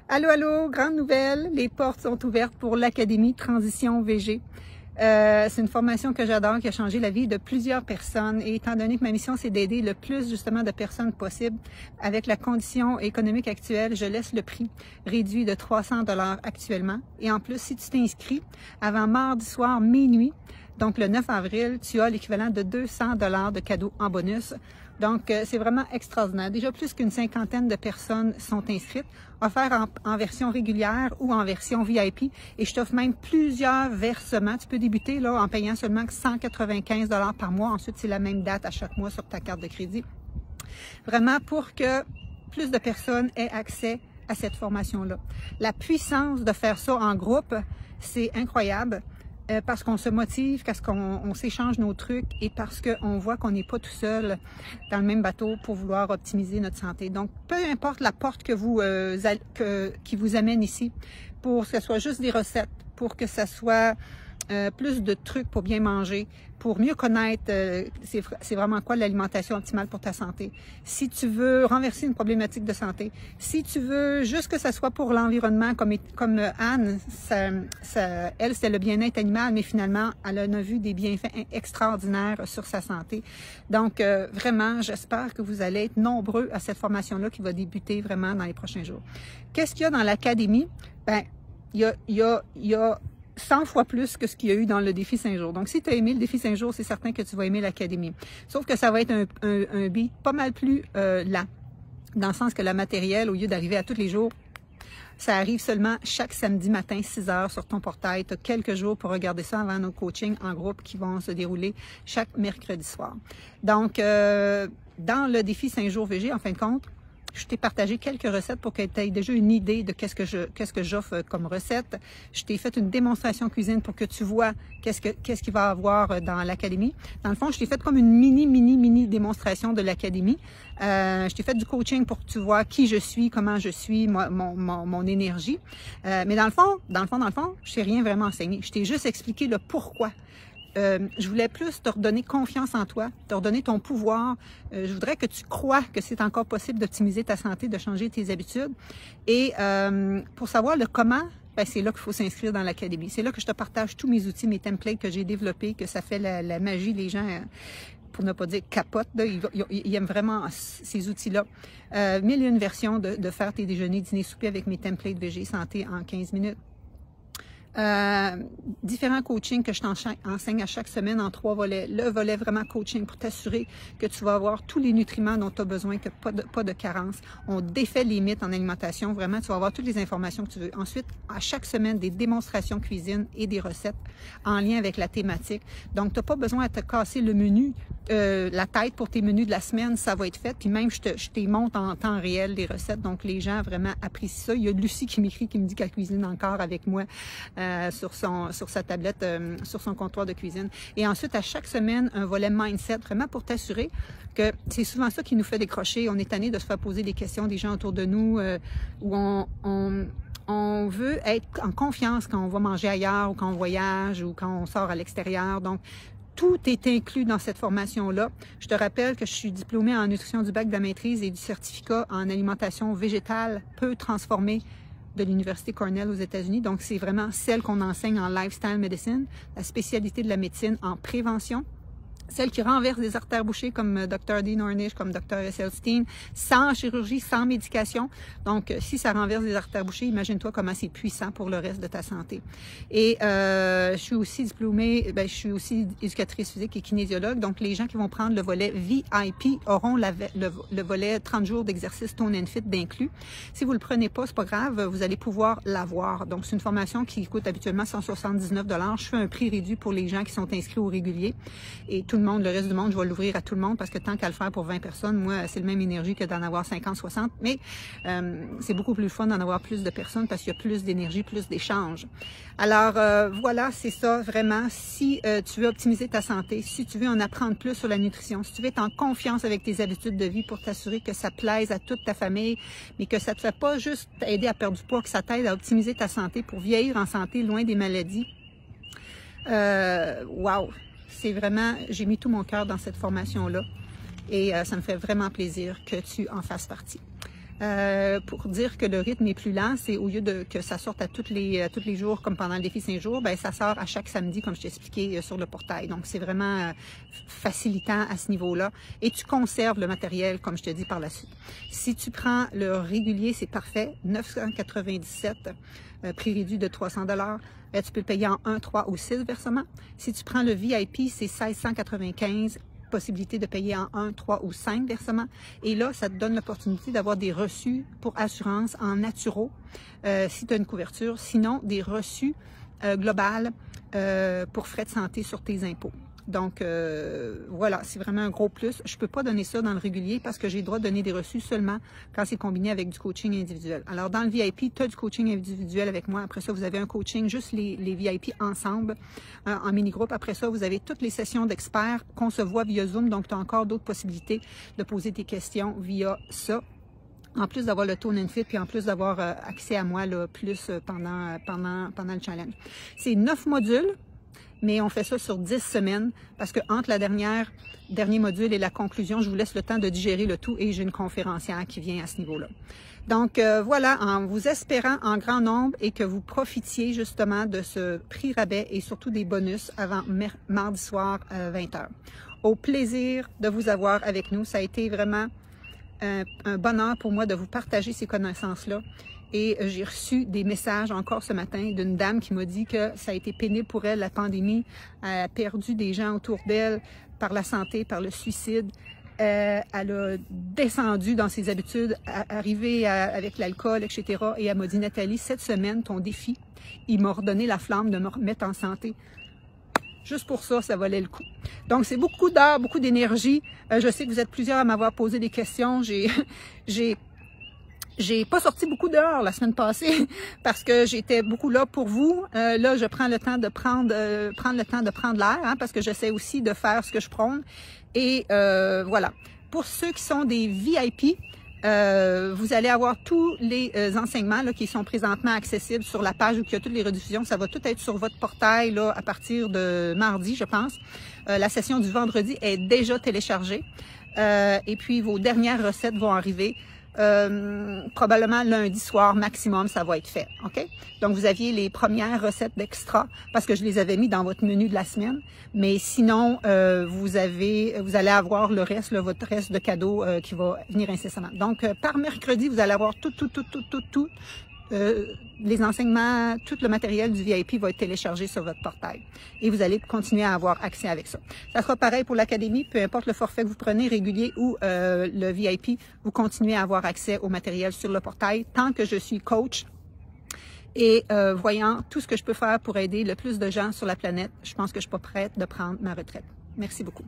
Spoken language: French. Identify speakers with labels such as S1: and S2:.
S1: Allô, allô, grande nouvelle, les portes sont ouvertes pour l'Académie Transition VG. C'est une formation que j'adore, qui a changé la vie de plusieurs personnes. Et étant donné que ma mission, c'est d'aider le plus justement de personnes possible, avec la condition économique actuelle, je laisse le prix réduit de 300 $ actuellement. Et en plus, si tu t'inscris avant mardi soir minuit, donc le 9 avril, tu as l'équivalent de 200 $ de cadeaux en bonus. Donc, c'est vraiment extraordinaire. Déjà, plus qu'une cinquantaine de personnes sont inscrites, offert en version régulière ou en version VIP. Et je t'offre même plusieurs versements. Tu peux débuter là en payant seulement 195 $ par mois. Ensuite, c'est la même date à chaque mois sur ta carte de crédit. Vraiment pour que plus de personnes aient accès à cette formation-là. La puissance de faire ça en groupe, c'est incroyable. Parce qu'on se motive, parce qu'on s'échange nos trucs et parce qu'on voit qu'on n'est pas tout seul dans le même bateau pour vouloir optimiser notre santé. Donc, peu importe la porte que qui vous amène ici, pour que ce soit juste des recettes, pour que ça soit plus de trucs pour bien manger, pour mieux connaître c'est vraiment quoi l'alimentation optimale pour ta santé. Si tu veux renverser une problématique de santé, si tu veux juste que ça soit pour l'environnement, comme Anne, elle, c'était le bien-être animal, mais finalement, elle en a vu des bienfaits extraordinaires sur sa santé. Donc, vraiment, j'espère que vous allez être nombreux à cette formation-là qui va débuter vraiment dans les prochains jours. Qu'est-ce qu'il y a dans l'académie? Ben, il y a 100 fois plus que ce qu'il y a eu dans le défi 5 jours. Donc, si tu as aimé le défi 5 jours, c'est certain que tu vas aimer l'académie. Sauf que ça va être un beat pas mal plus lent. Dans le sens que le matériel, au lieu d'arriver à tous les jours, ça arrive seulement chaque samedi matin, 6 heures sur ton portail. Tu as quelques jours pour regarder ça avant nos coachings en groupe qui vont se dérouler chaque mercredi soir. Donc, dans le défi 5 jours VG, en fin de compte, je t'ai partagé quelques recettes pour que tu aies déjà une idée de qu'est-ce que j'offre comme recette. Je t'ai fait une démonstration cuisine pour que tu vois qu'est-ce qu'il va y avoir dans l'académie. Dans le fond, je t'ai fait comme une mini démonstration de l'académie. Je t'ai fait du coaching pour que tu vois qui je suis, comment je suis, mon énergie. Mais dans le fond, je t'ai rien vraiment enseigné. Je t'ai juste expliqué le pourquoi. Je voulais plus te redonner confiance en toi, te redonner ton pouvoir. Je voudrais que tu crois que c'est encore possible d'optimiser ta santé, de changer tes habitudes. Et pour savoir le comment, ben c'est là qu'il faut s'inscrire dans l'académie. C'est là que je te partage tous mes outils, mes templates que j'ai développés, que ça fait la magie. Les gens, pour ne pas dire capote, là, ils aiment vraiment ces outils-là. 1001 versions de faire tes déjeuners, dîners, soupers avec mes templates VG Santé en 15 minutes. Différents coachings que je t'enseigne à chaque semaine en 3 volets. Le volet vraiment coaching pour t'assurer que tu vas avoir tous les nutriments dont tu as besoin, que pas de carence. On défait les mythes en alimentation. Vraiment, tu vas avoir toutes les informations que tu veux. Ensuite, à chaque semaine, des démonstrations cuisine et des recettes en lien avec la thématique. Donc, tu n'as pas besoin de te casser le menu, la tête pour tes menus de la semaine, ça va être fait. Puis même, je te montre en temps réel les recettes. Donc, les gens vraiment apprécient ça. Il y a Lucie qui m'écrit, qui me dit qu'elle cuisine encore avec moi. Sur sa tablette, sur son comptoir de cuisine. Et ensuite, à chaque semaine, un volet mindset, vraiment pour t'assurer que c'est souvent ça qui nous fait décrocher. On est tanné de se faire poser des questions des gens autour de nous où on veut être en confiance quand on va manger ailleurs ou quand on voyage ou quand on sort à l'extérieur. Donc, tout est inclus dans cette formation-là. Je te rappelle que je suis diplômée en nutrition du bac de la maîtrise et du certificat en alimentation végétale peu transformée de l'Université Cornell aux États-Unis. Donc, c'est vraiment celle qu'on enseigne en lifestyle medicine, la spécialité de la médecine en prévention. Celle qui renverse des artères bouchées comme Dr. Dean Ornish, comme Dr. Esselstyn, sans chirurgie, sans médication. Donc, si ça renverse des artères bouchées, imagine-toi comment c'est puissant pour le reste de ta santé. Et je suis aussi diplômée, je suis aussi éducatrice physique et kinésiologue. Donc, les gens qui vont prendre le volet VIP auront le volet 30 jours d'exercice Tone and Fit d'inclus. Si vous le prenez pas, c'est pas grave, vous allez pouvoir l'avoir. Donc, c'est une formation qui coûte habituellement 179 $. Je fais un prix réduit pour les gens qui sont inscrits au régulier. Et tout le monde, le reste du monde, je vais l'ouvrir à tout le monde parce que tant qu'à le faire pour 20 personnes, moi, c'est le même énergie que d'en avoir 50, 60. Mais c'est beaucoup plus fun d'en avoir plus de personnes parce qu'il y a plus d'énergie, plus d'échanges. Alors, voilà, c'est ça, vraiment. Si tu veux optimiser ta santé, si tu veux en apprendre plus sur la nutrition, si tu veux être en confiance avec tes habitudes de vie pour t'assurer que ça plaise à toute ta famille, mais que ça ne te fait pas juste aider à perdre du poids, que ça t'aide à optimiser ta santé pour vieillir en santé, loin des maladies. Wow! C'est vraiment, j'ai mis tout mon cœur dans cette formation-là et ça me fait vraiment plaisir que tu en fasses partie. pour dire que le rythme est plus lent, c'est au lieu que ça sorte à tous les jours, comme pendant le défi 5 jours, ben ça sort à chaque samedi, comme je t'ai expliqué, sur le portail. Donc, c'est vraiment facilitant à ce niveau-là. Et tu conserves le matériel, comme je te dis par la suite. Si tu prends le régulier, c'est parfait, 997, prix réduit de 300 $. Tu peux le payer en 1, 3 ou 6 versements. Si tu prends le VIP, c'est 1695, possibilité de payer en 1, 3 ou 5 versements. Et là, ça te donne l'opportunité d'avoir des reçus pour assurance en naturaux, si tu as une couverture. Sinon, des reçus globales pour frais de santé sur tes impôts. Donc, voilà, c'est vraiment un gros plus. Je ne peux pas donner ça dans le régulier parce que j'ai le droit de donner des reçus seulement quand c'est combiné avec du coaching individuel. Alors, dans le VIP, tu as du coaching individuel avec moi. Après ça, vous avez un coaching, juste les VIP ensemble, en mini-groupe. Après ça, vous avez toutes les sessions d'experts qu'on se voit via Zoom. Donc, tu as encore d'autres possibilités de poser tes questions via ça. En plus d'avoir le Tone and Fit, puis en plus d'avoir accès à moi là, plus pendant le challenge. C'est 9 modules. Mais on fait ça sur 10 semaines parce que entre la dernier module et la conclusion, je vous laisse le temps de digérer le tout et j'ai une conférencière qui vient à ce niveau-là. Donc voilà, en vous espérant en grand nombre et que vous profitiez justement de ce prix rabais et surtout des bonus avant mardi soir à 20h. Au plaisir de vous avoir avec nous. Ça a été vraiment un bonheur pour moi de vous partager ces connaissances-là. Et j'ai reçu des messages encore ce matin d'une dame qui m'a dit que ça a été pénible pour elle, la pandémie. Elle a perdu des gens autour d'elle par la santé, par le suicide. Elle a descendu dans ses habitudes, arrivé avec l'alcool, etc. Et elle m'a dit, Nathalie, cette semaine, ton défi, il m'a redonné la flamme de me remettre en santé. Juste pour ça, ça valait le coup. Donc, c'est beaucoup d'heures, beaucoup d'énergie. Je sais que vous êtes plusieurs à m'avoir posé des questions. J'ai pas sorti beaucoup dehors la semaine passée parce que j'étais beaucoup là pour vous. Là, je prends le temps de prendre l'air, hein, parce que j'essaie aussi de faire ce que je prône. Et voilà. Pour ceux qui sont des VIP, vous allez avoir tous les enseignements là, qui sont présentement accessibles sur la page où il y a toutes les rediffusions. Ça va tout être sur votre portail là, à partir de mardi, je pense. La session du vendredi est déjà téléchargée. Et puis, vos dernières recettes vont arriver. Probablement lundi soir maximum, ça va être fait. OK? Donc, vous aviez les premières recettes d'extra parce que je les avais mis dans votre menu de la semaine. Mais sinon, vous allez avoir le reste, là, votre reste de cadeaux qui va venir incessamment. Donc, par mercredi, vous allez avoir tout. Les enseignements, tout le matériel du VIP va être téléchargé sur votre portail. Et vous allez continuer à avoir accès avec ça. Ça sera pareil pour l'académie, peu importe le forfait que vous prenez, régulier ou le VIP, vous continuez à avoir accès au matériel sur le portail tant que je suis coach. Et voyant tout ce que je peux faire pour aider le plus de gens sur la planète, je pense que je suis pas prête de prendre ma retraite. Merci beaucoup.